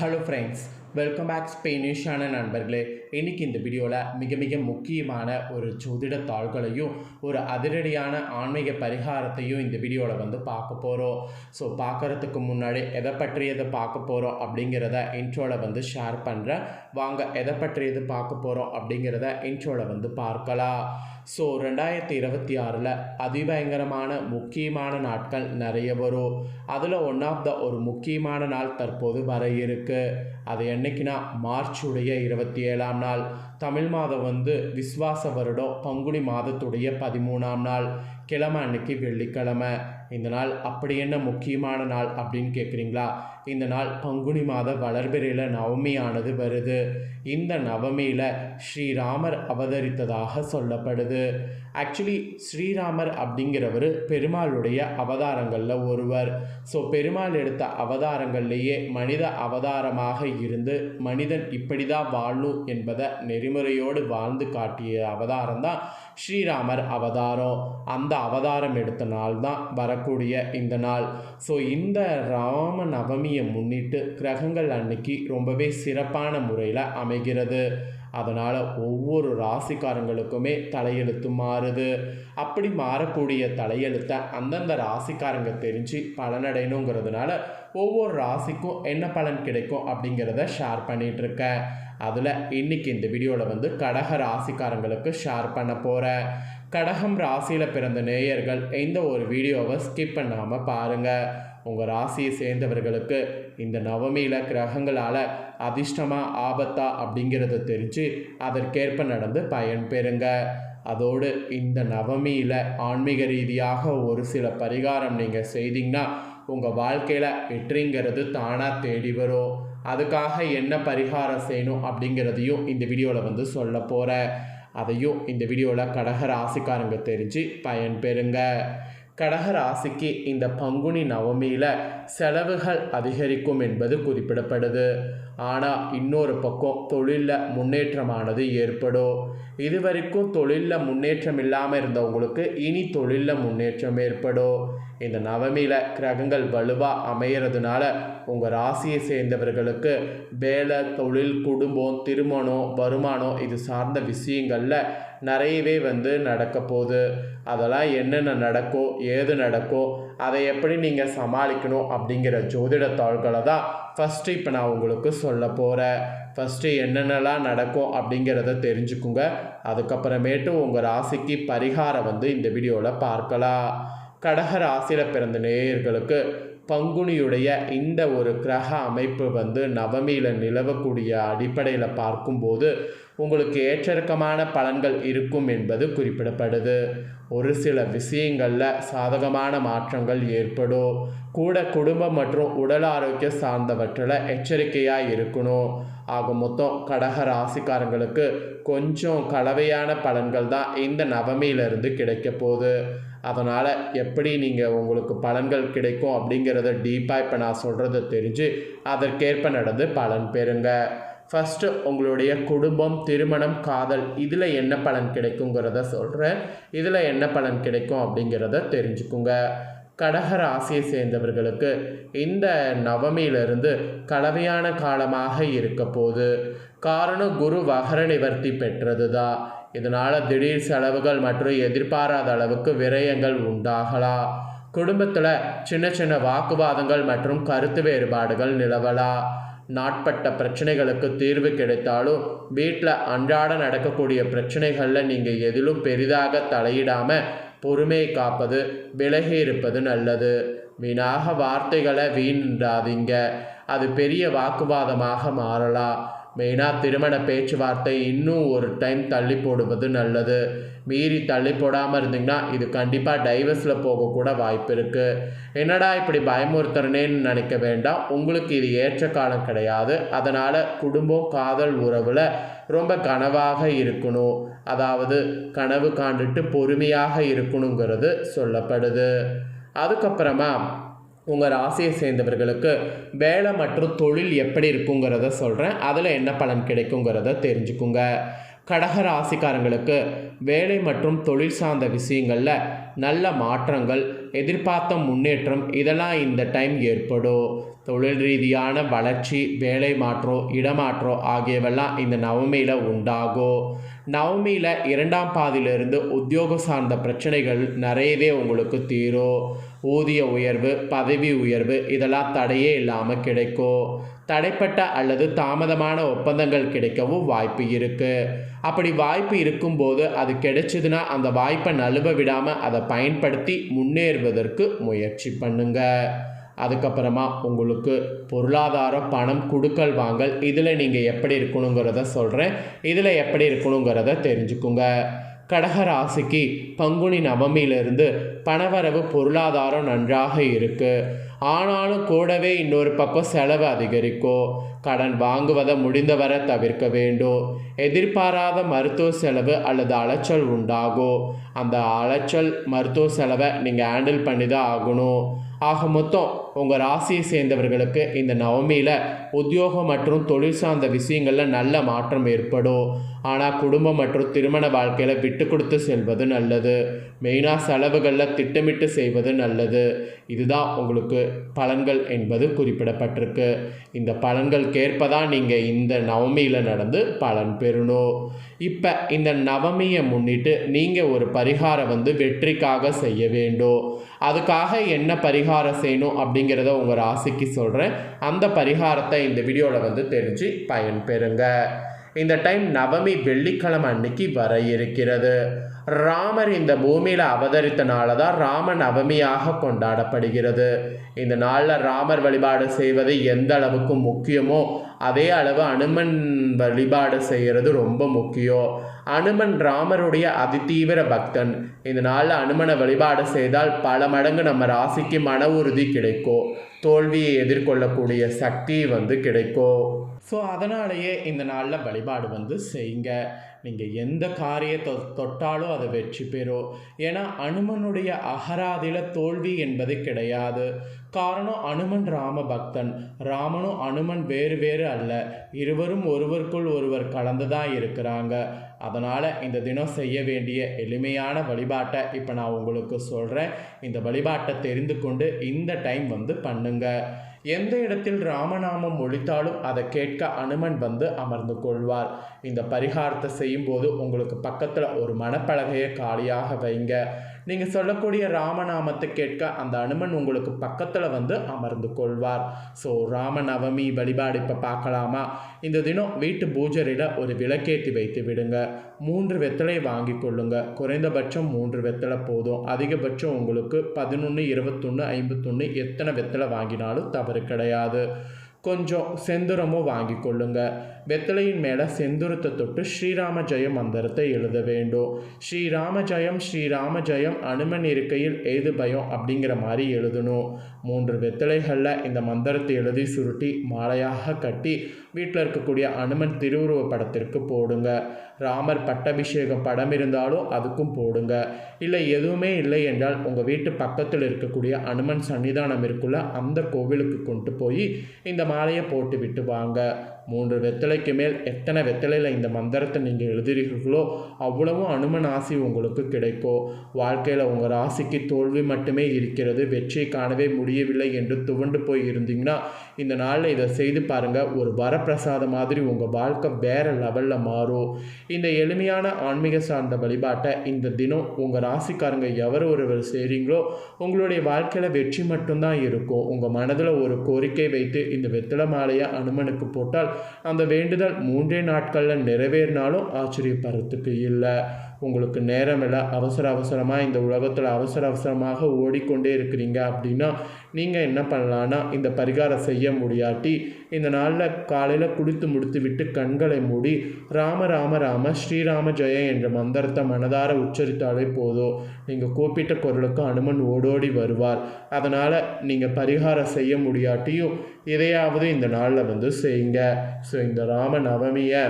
Hello friends, welcome back ஸ்பெயினிஷான நண்பர்களே. இன்றைக்கி இந்த வீடியோவில் மிக முக்கியமான ஒரு ஜோதிட தாள்களையும் ஒரு அதிரடியான ஆன்மீக பரிகாரத்தையும் இந்த வீடியோவில் பார்க்க போகிறோம். ஸோ பார்க்குறதுக்கு முன்னாடி எதை பற்றியதை பார்க்க போகிறோம் அப்படிங்கிறத இன்ட்ரோவில் ஷேர் பண்ணுறேன். வாங்க எதை பற்றியது பார்க்க போகிறோம் அப்படிங்கிறத இன்ட்ரோவில் பார்க்கலாம். ஸோ 2026 அதிபயங்கரமான முக்கியமான நாட்கள் நிறைய வரும். அதில் ஒன் ஆஃப் த ஒரு முக்கியமான நாள் தற்போது வர இருக்குது. அது என்னைக்குன்னா மார்ச்சுடைய 27ஆம் நாள். தமிழ் மாதம் விஸ்வாச வருடம் பங்குனி மாதத்துடைய 13ஆம் நாள். கிழமை அன்னைக்கு வெள்ளிக்கிழமை. இந்த நாள் அப்படி என்ன முக்கியமான நாள் அப்படின்னு கேட்குறீங்களா? இந்த நாள் பங்குனி மாத வளர்பிறையில் நவமியானது வருது. இந்த நவமியில் ஸ்ரீராமர் அவதரித்ததாக சொல்லப்படுது. ஆக்சுவலி ஸ்ரீராமர் அப்படிங்கிறவர் பெருமாளுடைய அவதாரங்களில் ஒருவர். ஸோ பெருமாள் எடுத்த அவதாரங்கள்லேயே மனித அவதாரமாக இருந்து மனிதன் இப்படி தான் வாழணும் என்பதை நெறிமுறையோடு வாழ்ந்து காட்டிய அவதாரம் தான் ஸ்ரீராமர் அவதாரம். அந்த அவதாரம் எடுத்த நாள் தான் வரக்கூடிய இந்த நாள். ஸோ இந்த ராம நவமியை முன்னிட்டு கிரகங்கள் அன்னைக்கு ரொம்பவே சிறப்பான முறையில் அமைகிறது. அதனால் ஒவ்வொரு ராசிக்காரங்களுக்குமே தலையெழுத்து மாறுது. அப்படி மாறக்கூடிய தலையெழுத்தை அந்தந்த ராசிக்காரங்க தெரிஞ்சு பலனடையணுங்கிறதுனால ஒவ்வொரு ராசிக்கும் என்ன பலன் கிடைக்கும் அப்படிங்கிறத ஷேர் பண்ணிகிட்ருக்கேன். அதில் இன்றைக்கி இந்த வீடியோவில் கடக ராசிக்காரங்களுக்கு ஷேர் பண்ண போகிறேன். கடகம் ராசியில் பிறந்த நேயர்கள் இந்த ஒரு வீடியோவை ஸ்கிப் பண்ணாமல் பாருங்கள். உங்கள் ராசியை சேர்ந்தவர்களுக்கு இந்த நவமியில் கிரகங்களால் அதிர்ஷ்டமா ஆபத்தா அப்படிங்கிறத தெரிஞ்சு அதற்கேற்ப நடந்து பயன் பெறுங்க. அதோடு இந்த நவமியில் ஆன்மீக ரீதியாக ஒரு சில பரிகாரம் நீங்கள் செய்தீங்கன்னா உங்கள் வாழ்க்கையில் வெற்றிங்கிறது தானாக தேடி வரும். அதுக்காக என்ன பரிகாரம் செய்யணும் அப்படிங்கிறதையும் இந்த வீடியோவில் சொல்ல போகிறேன். அதையும் இந்த வீடியோவில் கடக ராசிக்காரங்க தெரிஞ்சு பயன் பெறுங்க. கடக ராசிக்கு இந்த பங்குனி நவமியில் செலவுகள் அதிகரிக்கும் என்பது குறிப்பிடப்படுது. ஆனால் இன்னொரு பக்கம் தொழிலில் முன்னேற்றமானது ஏற்படும். இதுவரைக்கும் தொழிலில் முன்னேற்றம் இல்லாமல் இருந்தவங்களுக்கு இனி தொழிலில் முன்னேற்றம் ஏற்படும். இந்த நவமியில் கிரகங்கள் வலுவாக அமைகிறதுனால உங்கள் ராசியை சேர்ந்தவர்களுக்கு வேலை, தொழில், குடும்பம், திருமணம், வருமானம் இது சார்ந்த விஷயங்களில் நிறையவே நடக்க போகுது. அதெல்லாம் என்னென்ன நடக்கும், ஏது நடக்கும், அதை எப்படி நீங்கள் சமாளிக்கணும் அப்படிங்கிற ஜோதிட தாள்களை தான் ஃபஸ்ட்டு இப்போ நான் உங்களுக்கு சொல்ல போகிறேன். ஃபஸ்ட்டு என்னென்னலாம் நடக்கும் அப்படிங்கிறத தெரிஞ்சுக்குங்க. அதுக்கப்புறமேட்டு உங்கள் ராசிக்கு பரிகாரம் இந்த வீடியோவில் பார்க்கலாம். கடக ராசியில் பிறந்த நேயர்களுக்கு பங்குனியுடைய இந்த ஒரு கிரக அமைப்பு நவமியில் நிலவக்கூடிய அடிப்படையில் பார்க்கும்போது உங்களுக்கு ஏற்றிறக்கமான பலன்கள் இருக்கும் என்பது குறிப்பிடப்படுது. ஒரு சில விஷயங்களில் சாதகமான மாற்றங்கள் ஏற்படும். கூட குடும்பம் மற்றும் உடல் ஆரோக்கியம் சார்ந்தவற்றில் எச்சரிக்கையாக இருக்கணும். ஆக மொத்தம் கடக ராசிக்காரங்களுக்கு கொஞ்சம் கலவையான பலன்கள் தான் இந்த நவமியிலிருந்து கிடைக்க போகுது. அதனால் எப்படி நீங்கள் உங்களுக்கு பலன்கள் கிடைக்கும் அப்படிங்கிறத டீப்பாக இப்போ நான் சொல்கிறத தெரிஞ்சு அதற்கேற்ப நடந்து பலன் பெறுங்க. ஃபஸ்ட்டு உங்களுடைய குடும்பம், திருமணம், காதல் இதில் என்ன பலன் கிடைக்குங்கிறத சொல்கிறேன். இதில் என்ன பலன் கிடைக்கும் அப்படிங்கிறத தெரிஞ்சுக்குங்க. கடக ராசியை சேர்ந்தவர்களுக்கு இந்த நவமியிலிருந்து கலவையான காலமாக இருக்க போகுது. காரணம் குரு வகர நிவர்த்தி பெற்றது தான். இதனால் திடீர் செலவுகள் மற்றும் எதிர்பாராத அளவுக்கு விரயங்கள் உண்டாகலாம். குடும்பத்தில் சின்ன வாக்குவாதங்கள் மற்றும் கருத்து வேறுபாடுகள் நிலவலாம். நாட்பட்ட பிரச்சனைகளுக்கு தீர்வு கிடைத்தாலும் வீட்டில் அன்றாட நடக்கக்கூடிய பிரச்சனைகளில் நீங்கள் எதிலும் பெரிதாக தலையிடாமல் பொறுமையை காப்பது, விலகி இருப்பது நல்லது. வீணாக வார்த்தைகளை வீணாதீங்க. அது பெரிய வாக்குவாதமாக மாறலாம். மெயினாக திருமண பேச்சுவார்த்தை இன்னும் ஒரு டைம் தள்ளி போடுவது நல்லது. மீறி தள்ளி போடாமல் இருந்தீங்கன்னா இது கண்டிப்பாக டைவர்ஸில் போகக்கூட வாய்ப்பு இருக்குது. என்னடா இப்படி பயமுறுத்துறனேன்னு நினைக்க வேண்டாம். உங்களுக்கு இது ஏற்ற காலம் கிடையாது. அதனால் குடும்பம், காதல் உறவில் ரொம்ப கனவாக இருக்கணும். அதாவது கனவு காண்டுட்டு பொறுமையாக இருக்கணுங்கிறது சொல்லப்படுது. அதுக்கப்புறமா உங்கள் ராசியை சேர்ந்தவர்களுக்கு வேலை மற்றும் தொழில் எப்படி இருக்குங்கிறத சொல்கிறேன். அதில் என்ன பலன் கிடைக்குங்கிறத தெரிஞ்சுக்குங்க. கடக ராசிக்காரங்களுக்கு வேலை மற்றும் தொழில் சார்ந்த விஷயங்களில் நல்ல மாற்றங்கள், எதிர்பார்த்த முன்னேற்றம் இதெல்லாம் இந்த டைம் ஏற்படும். தொழில் ரீதியான வளர்ச்சி, வேலை மாற்றம், இடமாற்றம் ஆகியவெல்லாம் இந்த நவமியில் உண்டாகும். நவமியில் 2ஆம் பாதியிலிருந்து உத்தியோகம் சார்ந்த பிரச்சனைகள் நிறையவே உங்களுக்கு தீரும். ஊதிய உயர்வு, பதவி உயர்வு இதெல்லாம் தடையே இல்லாமல் கிடைக்கும். தடைப்பட்ட அல்லது தாமதமான ஒப்பந்தங்கள் கிடைக்கவும் வாய்ப்பு இருக்குது. அப்படி வாய்ப்பு இருக்கும்போது அது கிடைச்சதுன்னா அந்த வாய்ப்பை நழுவ விடாமல் அதை பயன்படுத்தி முன்னேறுவதற்கு முயற்சி பண்ணுங்க. அதுக்கப்புறமா உங்களுக்கு பொருளாதாரம், பணம், குடுக்கல் வாங்கல் இதில் நீங்கள் எப்படி இருக்கணுங்கிறத சொல்கிறேன். இதில் எப்படி இருக்கணுங்கிறத தெரிஞ்சுக்குங்க. கடக ராசிக்கு பங்குனி நவமியிலிருந்து பணவரவு, பொருளாதாரம் நன்றாக இருக்குது. ஆனாலும் கூடவே இன்னொரு பக்கம் செலவு அதிகரிக்கும். கடன் வாங்குவதை முடிந்தவரை தவிர்க்க வேண்டும். எதிர்பாராத மருத்துவ செலவு அல்லது அலைச்சல் உண்டாகும். அந்த அலைச்சல், மருத்துவ செலவை நீங்கள் ஹேண்டில் பண்ணி தான் ஆகணும். ஆக மொத்தம் உங்கள் ராசியை சேர்ந்தவர்களுக்கு இந்த நவமியில் உத்தியோகம் மற்றும் தொழில் சார்ந்த விஷயங்களில் நல்ல மாற்றம் ஏற்படும். ஆனால் குடும்பம் மற்றும் திருமண வாழ்க்கையில் விட்டு கொடுத்து செல்வது நல்லது. மெயினாக செலவுகளில் திட்டமிட்டு செய்வது நல்லது. இதுதான் உங்களுக்கு பலன்கள் என்பது குறிப்பிடப்பட்டிருக்கு. இந்த பலன்களுக்கேற்பதான் நீங்கள் இந்த நவமியில் நடந்து பலன் பெறணும். இப்போ இந்த நவமியை முன்னிட்டு நீங்கள் ஒரு பரிகாரம் வெற்றிக்காக செய்ய வேண்டும். அதுக்காக என்ன பரிகாரம் செய்யணும் அப்படிங்கிறத உங்கள் ராசிக்கு சொல்கிறேன். அந்த பரிகாரத்தை இந்த வீடியோவில் தெரிஞ்சு பயன் பெறுங்க. இந்த டைம் நவமி வெள்ளிக்கிழமை அன்னைக்கு வர இருக்கிறது. ராமர் இந்த பூமியில் அவதரித்த நாள் தான் ராம நவமியாக கொண்டாடப்படுகிறது. இந்த நாளில் ராமர் வழிபாடு செய்வது எந்த அளவுக்கு முக்கியமோ அதே அளவு அனுமன் வழிபாடு செய்கிறது ரொம்ப முக்கியம். அனுமன் ராமருடைய அதிதீவிர பக்தன். இந்த நாளில் அனுமனை வழிபாடு செய்தால் பல மடங்கு நம்ம ராசிக்கு மன உறுதி கிடைக்கும். தோல்வியை எதிர்கொள்ளக்கூடிய சக்தி கிடைக்கும். ஸோ அதனாலேயே இந்த நாளில் வழிபாடு செய்யுங்க. நீங்கள் எந்த காரியத்தை தொட்டாலும் அது வெற்றி பெறும். ஏன்னா அனுமனுடைய அகராதியில் தோல்வி என்பது கிடையாது. காரணம் அனுமன் ராம பக்தன். ராமனும் அனுமன் வேறு வேறு அல்ல. இருவரும் ஒருவருக்குள் ஒருவர் கலந்து தான் இருக்கிறாங்க. அதனால் இந்த தினம் செய்ய வேண்டிய எளிமையான வழிபாட்டை இப்போ நான் உங்களுக்கு சொல்கிறேன். இந்த வழிபாட்டை தெரிந்து கொண்டு இந்த டைம் பண்ணுங்க. எந்த இடத்தில் ராமநாமம் ஒழித்தாலும் அதை கேட்க அனுமன் அமர்ந்து கொள்வார். இந்த பரிகாரத்தை செய்யும்போது உங்களுக்கு பக்கத்தில் ஒரு மணப்பலகையை காலியாக வைங்க. நீங்கள் சொல்லக்கூடிய ராமநாமத்தை கேட்க அந்த அனுமன் உங்களுக்கு பக்கத்தில் அமர்ந்து கொள்வார். ஸோ ராமநவமி வழிபாடு இப்போ பார்க்கலாமா? இந்த தினம் வீட்டு பூஜையில் ஒரு விளக்கேற்றி வைத்து விடுங்க. 3 வெத்தலை வாங்கி கொள்ளுங்க. குறைந்தபட்சம் 3 வெத்தலை போதும். அதிகபட்சம் உங்களுக்கு 11, 21, 51 எத்தனை வெத்தலை வாங்கினாலும் தவறு கிடையாது. கொஞ்சம் செந்துரமும் வாங்கி கொள்ளுங்க. வெத்தலையின் மேலே செந்துரத்தை தொட்டு ஸ்ரீராம ஜெயம் மந்திரத்தை எழுத வேண்டும். ஸ்ரீராம ஜெயம், ஸ்ரீராம ஜெயம், அனுமன் இருக்கையில் ஏது பயம் அப்படிங்கிற மாதிரி எழுதணும். 3 வெத்தலைகளில் இந்த மந்திரத்தை எழுதி சுருட்டி மாலையாக கட்டி வீட்டில் இருக்கக்கூடிய அனுமன் திருவுருவ படத்திற்கு போடுங்க. ராமர் பட்டாபிஷேகம் படம் இருந்தாலும் அதுக்கும் போடுங்க. இல்லை எதுவுமே இல்லை என்றால் உங்கள் வீட்டு பக்கத்தில் இருக்கக்கூடிய அனுமன் சன்னிதானம் இருக்குள்ள அந்த கோவிலுக்கு கொண்டு போய் இந்த மாலையை போட்டு விட்டு வாங்க. 3 வெத்தலைக்கு மேல் எத்தனை வெத்தலையில் இந்த மந்திரத்தை நீங்கள் எழுதுகிறீர்களோ அவ்வளவும் அனுமன் ஆசி உங்களுக்கு கிடைக்கும். வாழ்க்கையில் உங்கள் ராசிக்கு தோல்வி மட்டுமே இருக்கிறது, வெற்றியை காணவே முடியவில்லை என்று துவண்டு போய் இருந்தீங்கன்னா இந்த நாளில் இதை செய்து பாருங்கள். ஒரு வரப்பிரசாதம் மாதிரி உங்கள் வாழ்க்கை வேறு லெவலில் மாறும். இந்த எளிமையான ஆன்மீக சார்ந்த வழிபாட்டை இந்த தினம் உங்கள் ராசிக்காரங்க எவர் ஒருவர் செய்கிறீங்களோ உங்களுடைய வாழ்க்கையில் வெற்றி மட்டும்தான் இருக்கும். உங்கள் மனதில் ஒரு கோரிக்கை வைத்து இந்த வெத்தலை மாலையை அனுமனுக்கு போட்டால் அந்த வேண்டுதல் 3 நாட்களில் நிறைவேறினாலும் ஆச்சரியப்படுறதுக்கு இல்லை. உங்களுக்கு நேரம் இல்லை, அவசரமாக இந்த உலகத்தில் அவசரமாக ஓடிக்கொண்டே இருக்கிறீங்க அப்படின்னா நீங்கள் என்ன பண்ணலான்னா இந்த பரிகாரம் செய்ய முடியாட்டி இந்த நாளில் காலையில் குளித்து முடித்து விட்டு கண்களை மூடி ராம ராம ராம ஸ்ரீராம ஜெய என்ற மந்திரத்தை மனதார உச்சரித்தாலே போதும். நீங்கள் கூப்பிட்ட குரலுக்கு அனுமன் ஓடோடி வருவார். அதனால் நீங்கள் பரிகாரம் செய்ய முடியாட்டியும் எதையாவது இந்த நாளில் செய்யுங்க. ஸோ இந்த ராம நவமியை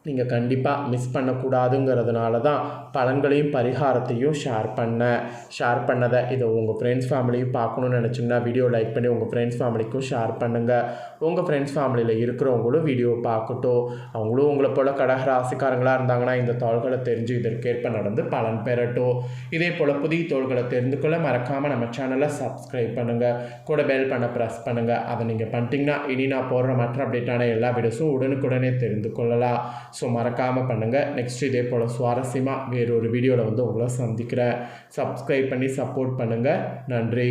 நீங்கள் கண்டிப்பாக மிஸ் பண்ணக்கூடாதுங்கிறதுனால தான் பலன்களையும் பரிகாரத்தையும் ஷேர் பண்ணதை இதை உங்கள் ஃப்ரெண்ட்ஸ் ஃபேமிலியும் பார்க்கணுன்னு நினச்சிங்கன்னா வீடியோ லைக் பண்ணி உங்கள் ஃப்ரெண்ட்ஸ் ஃபேமிலிக்கும் ஷேர் பண்ணுங்கள். உங்கள் ஃப்ரெண்ட்ஸ் ஃபேமிலியில் இருக்கிறவங்களும் வீடியோ பார்க்கட்டும். அவங்களும் உங்களை போல் கடக ராசிக்காரங்களாக இருந்தாங்கன்னா இந்த தாள்களை தெரிஞ்சு இதற்கேற்ப நடந்து பலன் பெறட்டும். இதே போல் புதிய தோள்களை தெரிந்து கொள்ள மறக்காமல் நம்ம சேனலை சப்ஸ்கிரைப் பண்ணுங்கள். கூட பெல் பண்ண ப்ரெஸ் பண்ணுங்கள். அதை நீங்கள் பண்ணிட்டீங்கன்னா இனி நான் போடுற மற்ற அப்டேட்டான எல்லா வீடியோஸும் உடனுக்குடனே தெரிந்து கொள்ளலாம். ஸோ மறக்காமல் பண்ணுங்கள். நெக்ஸ்ட் இதே போல் சுவாரஸ்யமாக வேறொரு வீடியோவில் உங்களை சந்திக்கிறேன். சப்ஸ்கிரைப் பண்ணி சப்போர்ட் பண்ணுங்கள். நன்றி.